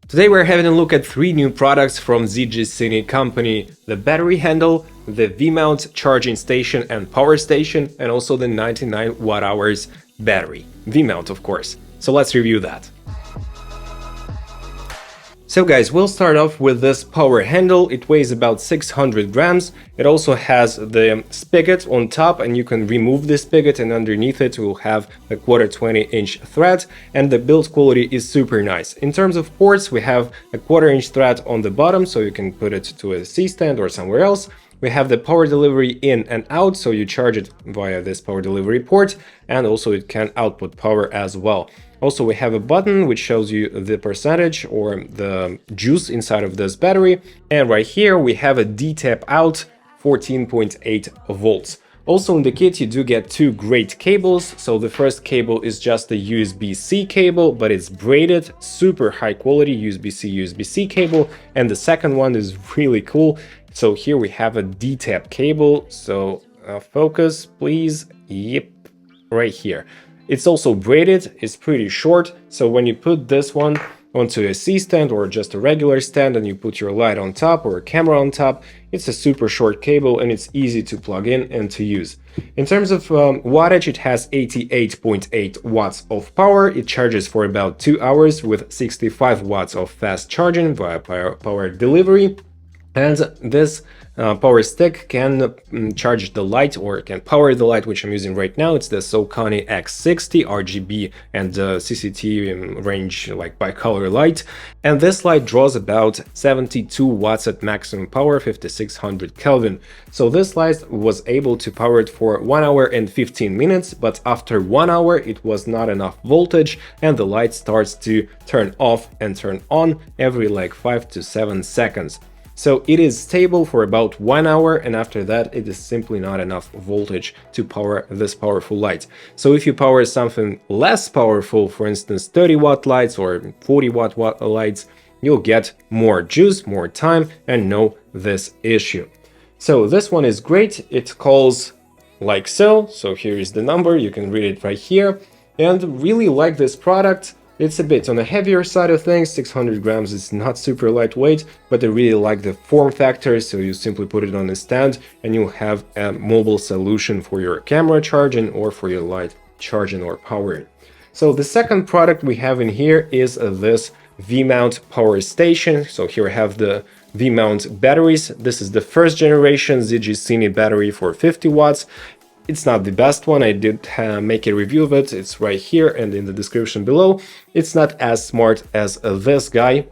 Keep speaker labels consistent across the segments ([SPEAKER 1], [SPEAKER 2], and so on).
[SPEAKER 1] Today we're having a look at 3 new products from ZGCine company: the battery handle, the V-Mount charging station and power station, and also the 99 Wh battery. V-Mount, of course. So let's review that. So guys, we'll start off with this power handle. It weighs about 600 grams. It also has the spigot on top, and you can remove the spigot, and underneath it will have a 1/4-20-inch thread, and the build quality is super nice. In terms of ports, we have a 1/4-inch thread on the bottom, so you can put it to a C-stand or somewhere else. We have the power delivery in and out, so you charge it via this power delivery port, and also it can output power as well. Also, we have a button which shows you the percentage or the juice inside of this battery. And right here we have a D-tap out 14.8 volts. Also in the kit you do get 2 great cables. So the first cable is just a USB-C cable, but it's braided, super high quality USB-C cable. And the second one is really cool. So here we have a D-tap cable. So focus please. Yep, right here. It's also braided, it's pretty short, so when you put this one onto a C-stand or just a regular stand and you put your light on top or a camera on top, it's a super short cable and it's easy to plug in and to use. In terms of wattage, it has 88.8 watts of power. It charges for about 2 hours with 65 watts of fast charging via power delivery. And this power stick can charge the light, or can power the light, which I'm using right now. It's the Sokani X60 RGB and CCT range, like bicolor light. And this light draws about 72 watts at maximum power, 5600 Kelvin. So this light was able to power it for 1 hour and 15 minutes, but after 1 hour it was not enough voltage and the light starts to turn off and turn on every like 5 to 7 seconds. So it is stable for about 1 hour, and after that it is simply not enough voltage to power this powerful light. So if you power something less powerful, for instance 30 watt lights or 40 watt lights, you'll get more juice, more time, and no this issue. So this one is great. It calls like so. So here is the number, you can read it right here, and really like this product. It's a bit on the heavier side of things, 600 grams is not super lightweight, but I really like the form factor, so you simply put it on a stand and you have a mobile solution for your camera charging or for your light charging or powering. So the second product we have in here is this V-Mount power station. So here I have the V-Mount batteries. This is the first generation ZGCine battery for 50 watts. It's not the best one. I did make a review of it. It's right here and in the description below. It's not as smart as this guy.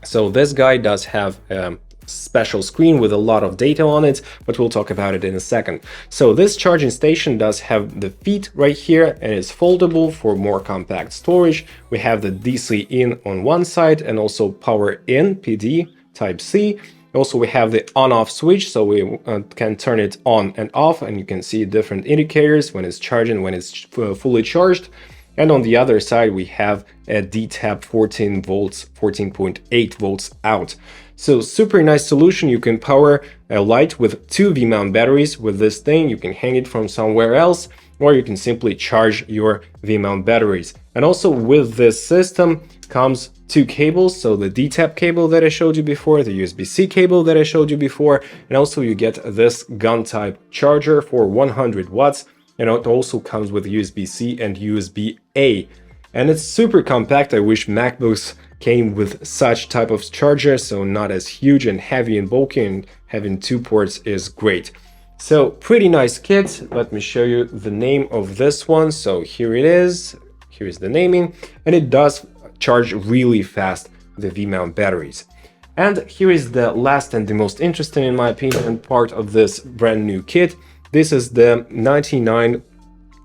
[SPEAKER 1] So this guy does have a special screen with a lot of data on it, but we'll talk about it in a second. So this charging station does have the feet right here and is foldable for more compact storage. We have the DC in on one side and also power in PD type C. Also, we have the on-off switch, so we can turn it on and off, and you can see different indicators when it's charging, when it's fully charged. And on the other side, we have a D-tap 14 volts, 14.8 volts out. So super nice solution. You can power a light with 2 V-mount batteries with this thing. You can hang it from somewhere else, or you can simply charge your V-mount batteries. And also with this system comes 2 cables, so the D-tap cable that I showed you before, the USB-C cable that I showed you before, and also you get this gun type charger for 100 watts, and it also comes with USB-C and USB-A. And it's super compact. I wish MacBooks came with such type of charger, so not as huge and heavy and bulky, and having 2 ports is great. So pretty nice kit. Let me show you the name of this one. So here it is. Here is the naming, and it does charge really fast, the V-mount batteries. And here is the last and the most interesting, in my opinion, part of this brand new kit. This is the 99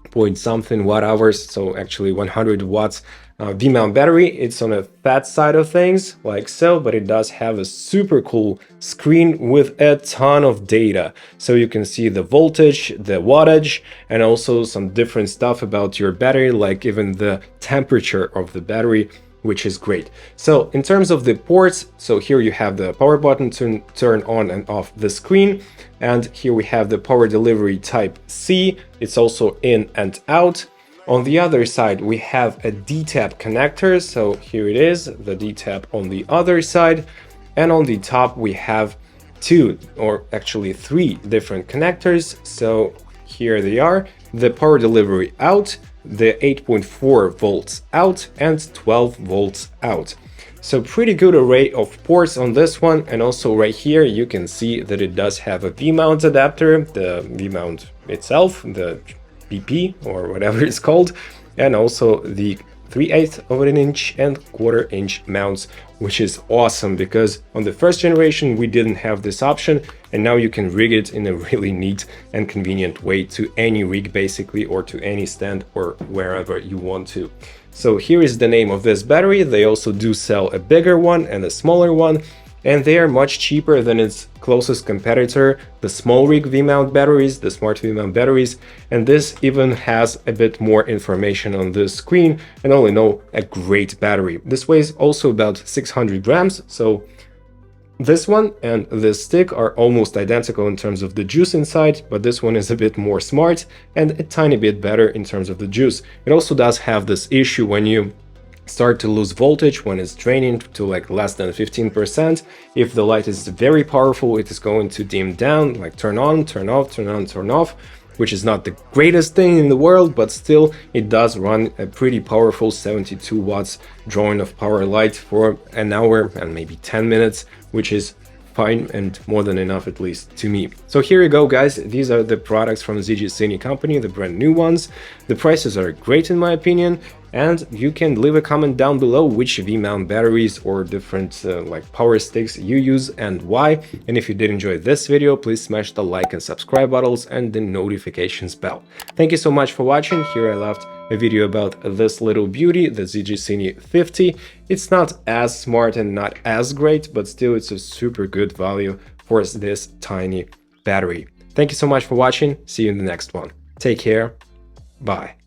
[SPEAKER 1] point something watt hours, so actually 100 watts V-mount battery. It's on a fat side of things, like so, but it does have a super cool screen with a ton of data. So you can see the voltage, the wattage, and also some different stuff about your battery, like even the temperature of the battery, which is great. So in terms of the ports, so here you have the power button to turn on and off the screen. And here we have the power delivery type C. It's also in and out. On the other side, we have a D-tap connector. So here it is, the D-tap on the other side. And on the top, we have two, or actually three different connectors. So here they are, the power delivery out, the 8.4 volts out, and 12 volts out. So pretty good array of ports on this one. And also right here, you can see that it does have a V-mount adapter, the V-mount itself, the BP or whatever it's called, and also the 3/8 of an inch and 1/4 inch mounts, which is awesome because on the first generation we didn't have this option, and now you can rig it in a really neat and convenient way to any rig basically, or to any stand or wherever you want to. So here is the name of this battery. They also do sell a bigger one and a smaller one, and they are much cheaper than its closest competitor, the small rig V-mount batteries, the smart V-mount batteries, and this even has a bit more information on this screen, and all in all, a great battery. This weighs also about 600 grams, so this one and this stick are almost identical in terms of the juice inside, but this one is a bit more smart and a tiny bit better in terms of the juice. It also does have this issue when you start to lose voltage, when it's draining to like less than 15%. If the light is very powerful, it is going to dim down, like turn on, turn off, turn on, turn off, which is not the greatest thing in the world, but still it does run a pretty powerful 72 watts drawing of power light for an hour and maybe 10 minutes, which is fine and more than enough, at least to me. So here you go, guys. These are the products from ZGCine company, the brand new ones. The prices are great in my opinion, and you can leave a comment down below which V-mount batteries or different like power sticks you use and why. And if you did enjoy this video, please smash the like and subscribe buttons and the notifications bell. Thank you so much for watching. Here I left a video about this little beauty, the ZGCine 50. It's not as smart and not as great, but still it's a super good value for this tiny battery. Thank you so much for watching. See you in the next one. Take care. Bye.